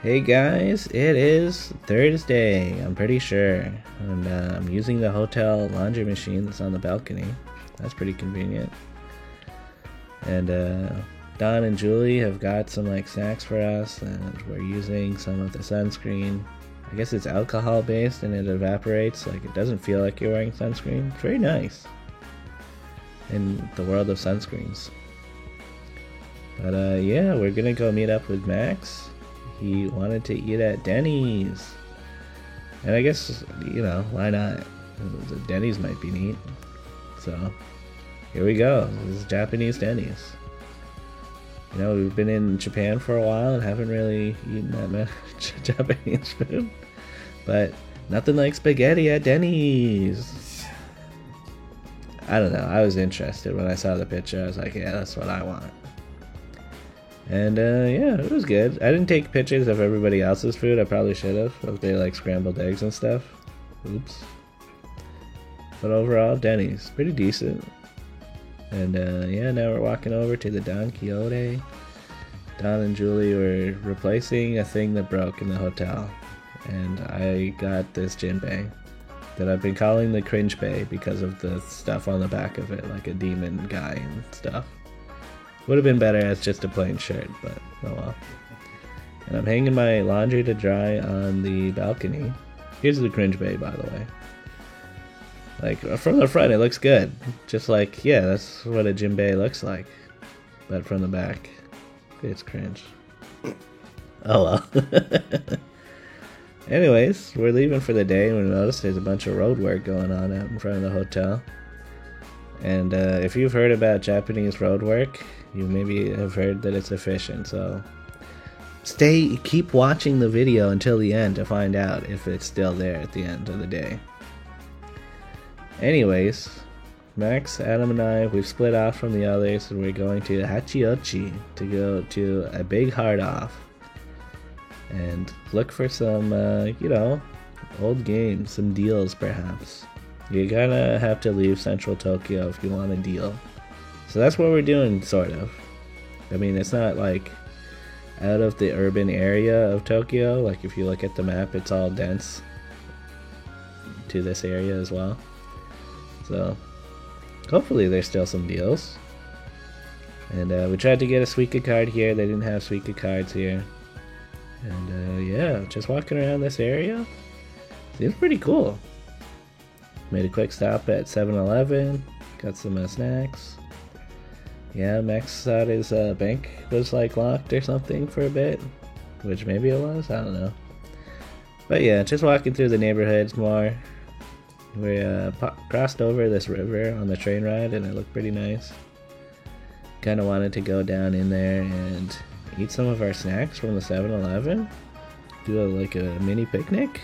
Hey guys, it is Thursday, I'm pretty sure, and I'm using the hotel laundry machine that's on the balcony. That's pretty convenient. And Don and Julie have got some snacks for us, and we're using some of the sunscreen. I guess it's alcohol based and it evaporates, it doesn't feel like you're wearing sunscreen. It's very nice in the world of sunscreens. But yeah, we're gonna go meet up with Max. He wanted to eat at Denny's. And I guess, why not? The Denny's might be neat. So, here we go. This is Japanese Denny's. We've been in Japan for a while and haven't really eaten that much Japanese food. But nothing like spaghetti at Denny's. I don't know. I was interested when I saw the picture. I was like, yeah, that's what I want. And yeah, it was good. I didn't take pictures of everybody else's food. I probably should have. If they scrambled eggs and stuff. Oops. But overall, Denny's. Pretty decent. And yeah, now we're walking over to the Don Quixote. Don and Julie were replacing a thing that broke in the hotel. And I got this Jinbei that I've been calling the Cringe Bay because of the stuff on the back of it, like a demon guy and stuff. Would have been better as just a plain shirt, but oh well. And I'm hanging my laundry to dry on the balcony. Here's the Cringe Bay, by the way. From the front, it looks good. Just yeah, that's what a Jinbei looks like. But from the back, it's cringe. Oh well. Anyways, we're leaving for the day, and we notice there's a bunch of road work going on out in front of the hotel. And if you've heard about Japanese road work, you maybe have heard that it's efficient, so keep watching the video until the end to find out if it's still there at the end of the day. Anyways, Max, Adam, and I, we've split off from the others, and we're going to Hachiochi to go to a big hard off and look for some, old games, some deals perhaps. You're gonna have to leave Central Tokyo if you want a deal. So that's what we're doing, sort of. I mean, it's not out of the urban area of Tokyo. If you look at the map, it's all dense to this area as well. So hopefully there's still some deals. And we tried to get a Suica card here. They didn't have Suica cards here. And yeah, just walking around this area. Seems pretty cool. Made a quick stop at 7-Eleven. Got some snacks. Yeah, Max thought his bank was locked or something for a bit. Which maybe it was, I don't know. But yeah, just walking through the neighborhoods more. We crossed over this river on the train ride and it looked pretty nice. Kind of wanted to go down in there and eat some of our snacks from the 7-Eleven. Do a mini picnic.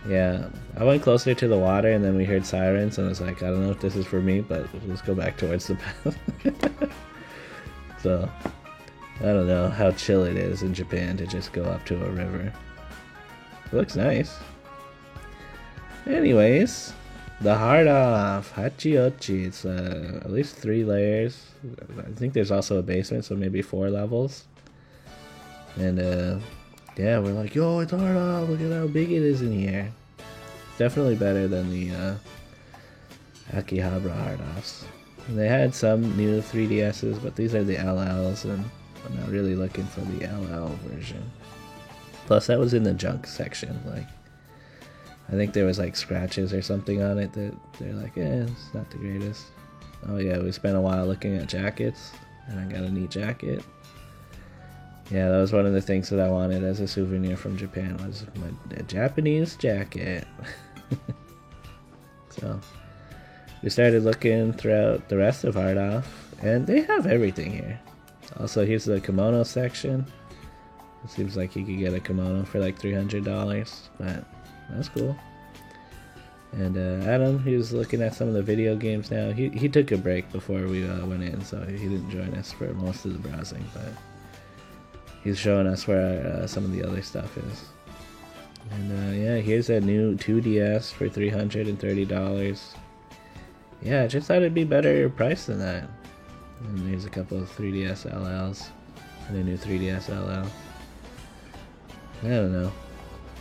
Yeah, I went closer to the water and then we heard sirens and I was like, I don't know if this is for me, but let's go back towards the path. So, I don't know how chill it is in Japan to just go up to a river. It looks nice. Anyways, the hard off, Hachiochi. It's at least 3 layers. I think there's also a basement, so maybe 4 levels. And yeah, we're like, yo, it's hard off. Look at how big it is in here. It's definitely better than the Akihabara hard offs. And they had some new 3DSs, but these are the LLs, and I'm not really looking for the LL version. Plus, that was in the junk section. I think there was scratches or something on it that they're it's not the greatest. Oh yeah, we spent a while looking at jackets, and I got a neat jacket. Yeah, that was one of the things that I wanted as a souvenir from Japan, was my Japanese jacket. So, we started looking throughout the rest of Hard Off, and they have everything here. Also, here's the kimono section. It seems like you could get a kimono for $300, but that's cool. And Adam, he was looking at some of the video games now. He took a break before we went in, so he didn't join us for most of the browsing, but he's showing us where some of the other stuff is. And yeah, here's a new 2DS for $330. Yeah, I just thought it'd be better price than that. And there's a couple of 3DS LLs and a new 3DS LL. I don't know.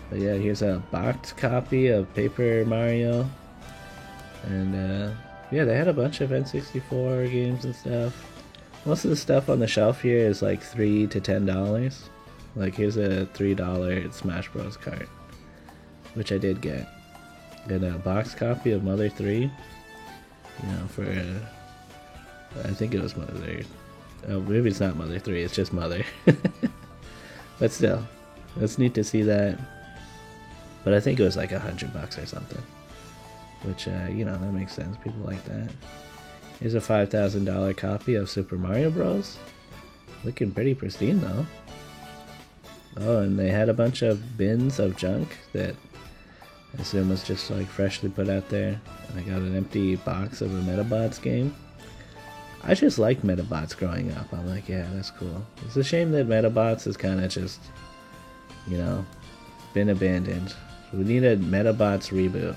But yeah, here's a boxed copy of Paper Mario. And yeah, they had a bunch of N64 games and stuff. Most of the stuff on the shelf here is like $3 to $10. Like here's a $3 Smash Bros. Cart, which I did get. And a box copy of Mother 3. You know, for I think it was Mother. Oh, maybe it's not Mother 3. It's just Mother. But still, it's neat to see that. But I think it was like $100 or something. Which, you know, that makes sense. People like that. Here's a $5,000 copy of Super Mario Bros. Looking pretty pristine, though. Oh, and they had a bunch of bins of junk that I assume was just, like, freshly put out there. And I got an empty box of a Metabots game. I just liked Metabots growing up. I'm like, yeah, that's cool. It's a shame that Metabots is kind of just, you know, been abandoned. We need a Metabots reboot.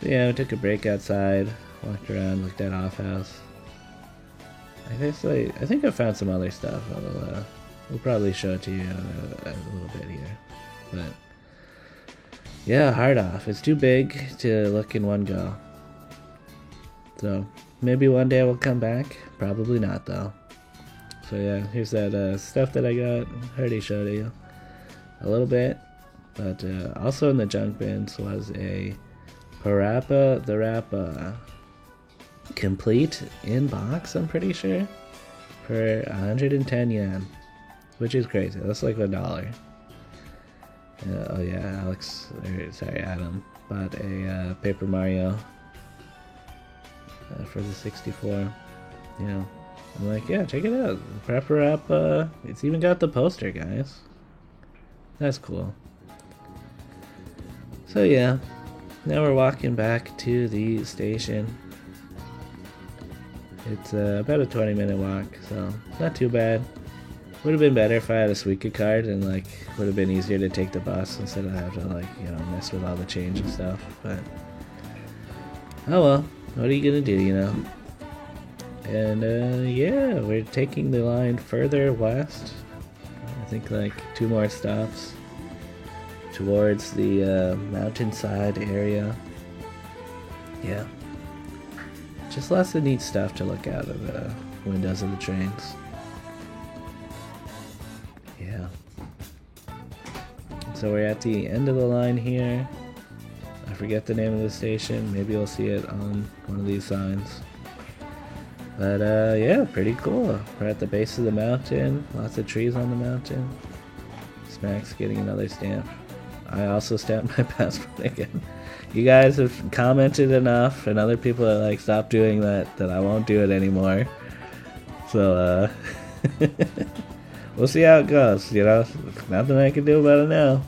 So yeah, we took a break outside, walked around, looked at Off House. I think I found some other stuff. We'll probably show it to you a little bit here. But yeah, hard off. It's too big to look in one go. So maybe one day we'll come back. Probably not though. So yeah, here's that stuff that I got. I already showed you a little bit. But also in the junk bins was a Parappa the Rappa complete in box, I'm pretty sure, for 110 yen, which is crazy. That's like $1. Oh yeah, Adam bought a Paper Mario for the 64. You know, I'm like, yeah, check it out, Parappa Rappa. It's even got the poster, guys. That's cool. So yeah. Now we're walking back to the station. It's about a 20-minute walk, so not too bad. Would have been better if I had a Suica card and like would have been easier to take the bus instead of having to like, you know, mess with all the change and stuff. But oh well, what are you gonna do, you know? And yeah, we're taking the line further west. I think like 2 more stops towards the mountainside area. Yeah, just lots of neat stuff to look out of the windows of the trains. Yeah, so we're at the end of the line here. I forget the name of the station. Maybe you'll see it on one of these signs. But yeah, pretty cool. We're at the base of the mountain. Lots of trees on the mountain. Smack's getting another stamp. I also stamped my passport again. You guys have commented enough, and other people are like, stop doing that I won't do it anymore. So, we'll see how it goes, you know? Nothing I can do about it now.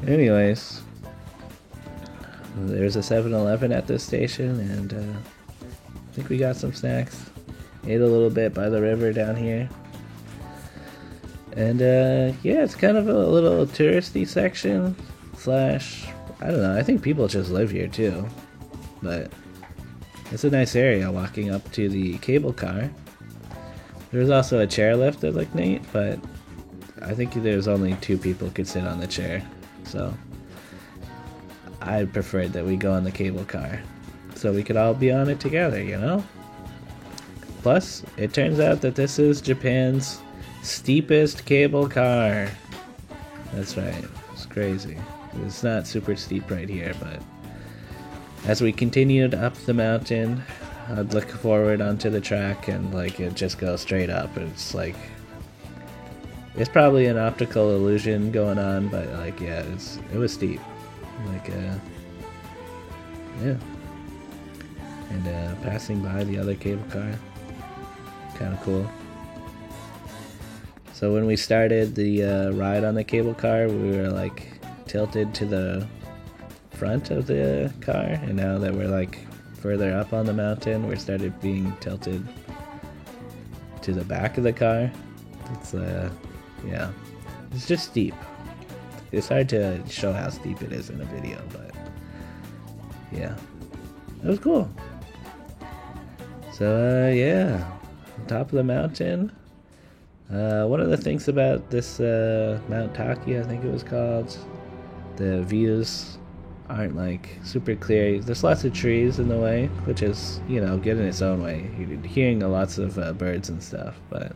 Anyways, there's a 7-Eleven at this station, and I think we got some snacks. Ate a little bit by the river down here. And yeah, it's kind of a little touristy section / I don't know, I think people just live here too. But it's a nice area walking up to the cable car. There's also a chairlift that looked neat, but I think there's only 2 people could sit on the chair. So I preferred that we go on the cable car so we could all be on it together, you know? Plus, it turns out that this is Japan's steepest cable car. That's right. It's crazy. It's not super steep right here, but as we continued up the mountain, I'd look forward onto the track and like it just goes straight up. It's like it's probably an optical illusion going on, but like yeah, it was steep. Like yeah. And passing by the other cable car. Kind of cool. So when we started the ride on the cable car, we were like tilted to the front of the car, and now that we're like further up on the mountain, we started being tilted to the back of the car. It's yeah, it's just steep. It's hard to show how steep it is in a video, but yeah, it was cool. So yeah, on top of the mountain, One of the things about this Mount Taki, I think it was called, the views aren't like super clear. There's lots of trees in the way, which is, you know, good in its own way. You're hearing lots of birds and stuff, but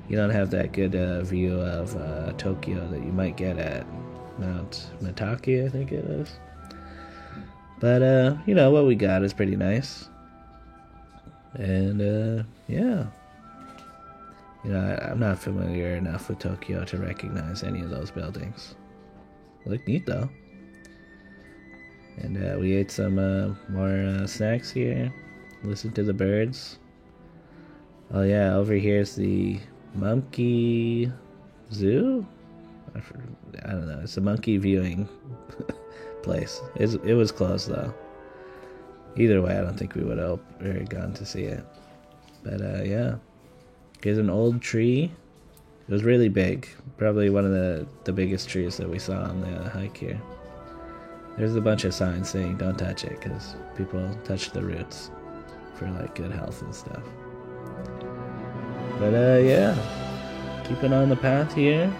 you don't have that good view of Tokyo that you might get at Mount Mitaki, I think it is. But, you know, what we got is pretty nice. And, yeah. You know, I'm not familiar enough with Tokyo to recognize any of those buildings. Look neat, though. And we ate some more snacks here. Listened to the birds. Oh, yeah, over here's the monkey zoo? I don't know. It's a monkey viewing place. It was closed, though. Either way, I don't think we would have gone to see it. But, yeah. Here's an old tree. It was really big. Probably one of the biggest trees that we saw on the hike here. There's a bunch of signs saying don't touch it because people touch the roots for like good health and stuff. But yeah, keeping on the path here.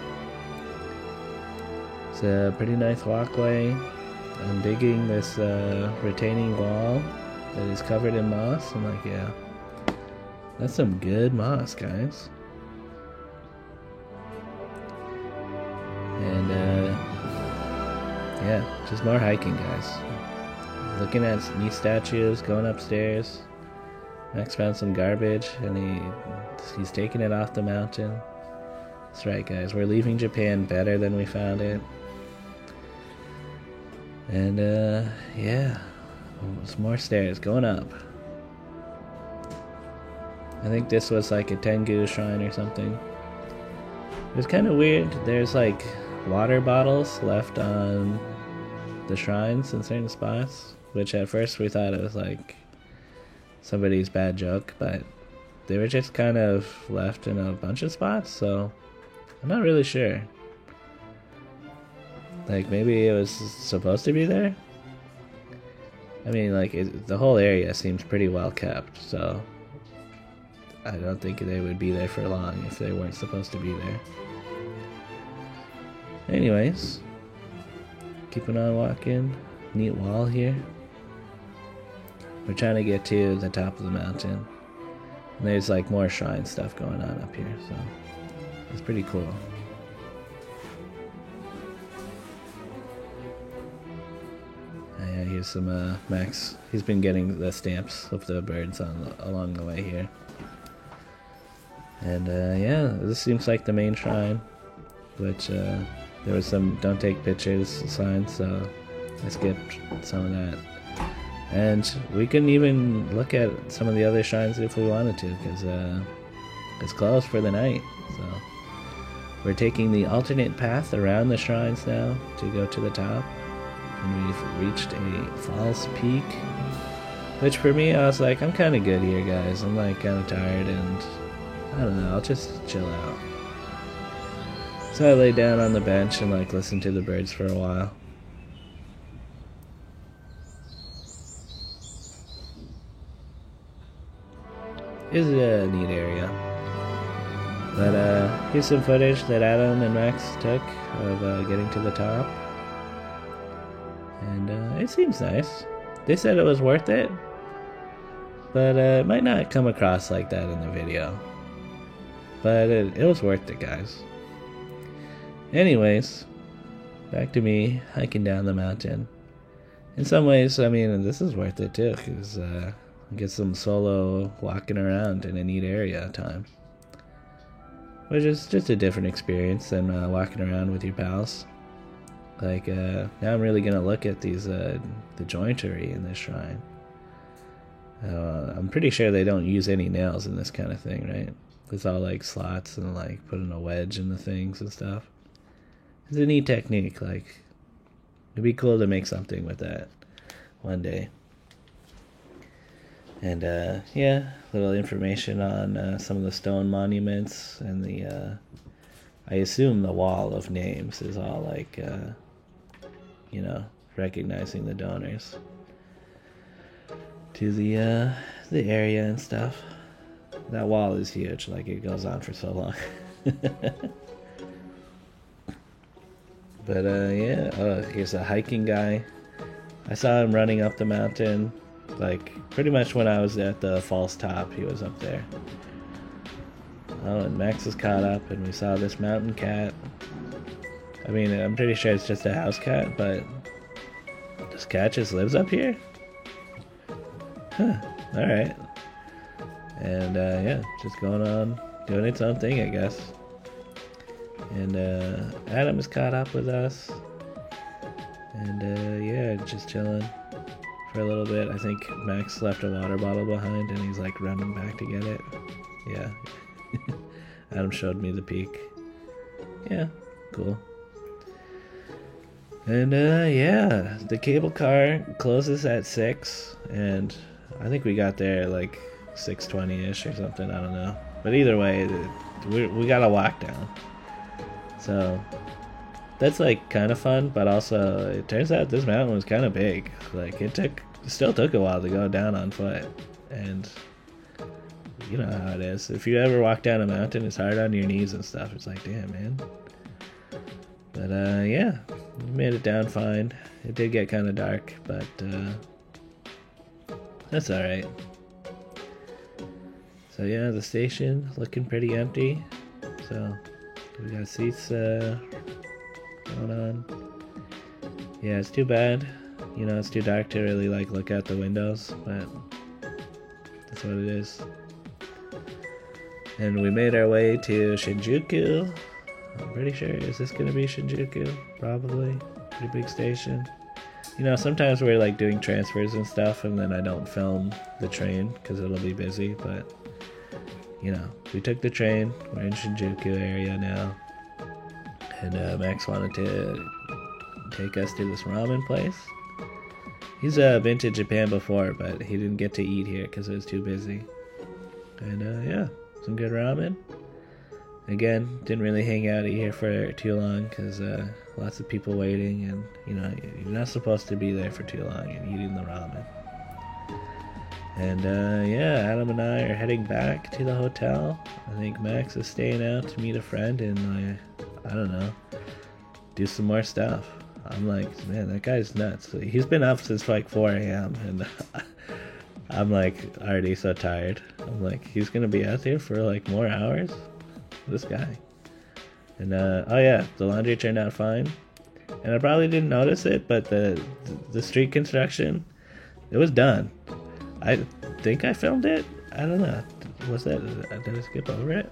It's a pretty nice walkway. I'm digging this retaining wall that is covered in moss. I'm like, yeah, that's some good moss, guys. And yeah, just more hiking, guys. Looking at neat statues, going upstairs. Max found some garbage, and he's taking it off the mountain. That's right, guys. We're leaving Japan better than we found it. And yeah, some more stairs going up. I think this was like a Tengu shrine or something. It was kind of weird. There's like water bottles left on the shrines in certain spots, which at first we thought it was like somebody's bad joke, but they were just kind of left in a bunch of spots, so I'm not really sure. Like, maybe it was supposed to be there? I mean, like, the whole area seems pretty well kept, so I don't think they would be there for long if they weren't supposed to be there. Anyways, keeping on walking. Neat wall here. We're trying to get to the top of the mountain. And there's like more shrine stuff going on up here, so it's pretty cool. Yeah, here's some Max. He's been getting the stamps of the birds along the way here. And yeah, this seems like the main shrine, which there was some don't take pictures signs, so I skipped some of that. And we couldn't even look at some of the other shrines if we wanted to, because it's closed for the night. So we're taking the alternate path around the shrines now to go to the top. And we've reached a false peak, which for me, I was like, I'm kind of good here, guys. I'm like kind of tired, and I don't know, I'll just chill out. So I laid down on the bench and like listened to the birds for a while. It's a neat area. But here's some footage that Adam and Max took of getting to the top. And it seems nice. They said it was worth it, but it might not come across like that in the video. But it was worth it, guys. Anyways, back to me hiking down the mountain. In some ways, I mean, this is worth it too, because get some solo walking around in a neat area at times. Which is just a different experience than walking around with your pals. Like, now I'm really gonna look at these, the jointery in this shrine. I'm pretty sure they don't use any nails in this kind of thing, right? It's all like slots and like putting a wedge in the things and stuff. It's a neat technique. Like, it'd be cool to make something with that one day. And yeah, little information on some of the stone monuments and the I assume the wall of names is all like you know, recognizing the donors to the area and stuff. That wall is huge, like it goes on for so long. But yeah, here's a hiking guy. I saw him running up the mountain, like pretty much when I was at the false top. He was up there. Oh, and Max is caught up, and we saw this mountain cat. I mean, I'm pretty sure it's just a house cat, but this cat just lives up here? Huh, alright. And yeah, just going on, doing its own thing, I guess. And Adam is caught up with us. And yeah, just chilling for a little bit. I think Max left a water bottle behind, and he's like running back to get it. Yeah. Adam showed me the peak. Yeah, cool. And yeah, the cable car closes at 6, and I think we got there like 6:20ish or something. I don't know. But either way, we got to walk down. So that's like kind of fun, but also it turns out this mountain was kind of big. Like it still took a while to go down on foot, and you know how it is. If you ever walk down a mountain, it's hard on your knees and stuff. It's like, damn, man. But yeah, we made it down fine. It did get kind of dark, but that's all right. So yeah, the station looking pretty empty. So we got seats going on. Yeah, it's too bad. You know, it's too dark to really like look out the windows, but that's what it is. And we made our way to Shinjuku. I'm pretty sure, is this gonna be Shinjuku? Probably. Pretty big station. You know, sometimes we're like doing transfers and stuff, and then I don't film the train because it'll be busy, but you know, we took the train. We're in Shinjuku area now. And Max wanted to take us to this ramen place. He's been to Japan before, but he didn't get to eat here because it was too busy. And yeah, some good ramen. Again, didn't really hang out here for too long because lots of people waiting, and you know, you're not supposed to be there for too long and eating the ramen. And yeah, Adam and I are heading back to the hotel. I think Max is staying out to meet a friend and I don't know, do some more stuff. I'm like, man, that guy's nuts. He's been up since like 4 a.m. and I'm like already so tired. I'm like, he's gonna be out there for like more hours? This guy. And oh yeah, the laundry turned out fine. And I probably didn't notice it, but the street construction, it was done. I think I filmed it. I don't know. Was that? Did I skip over it?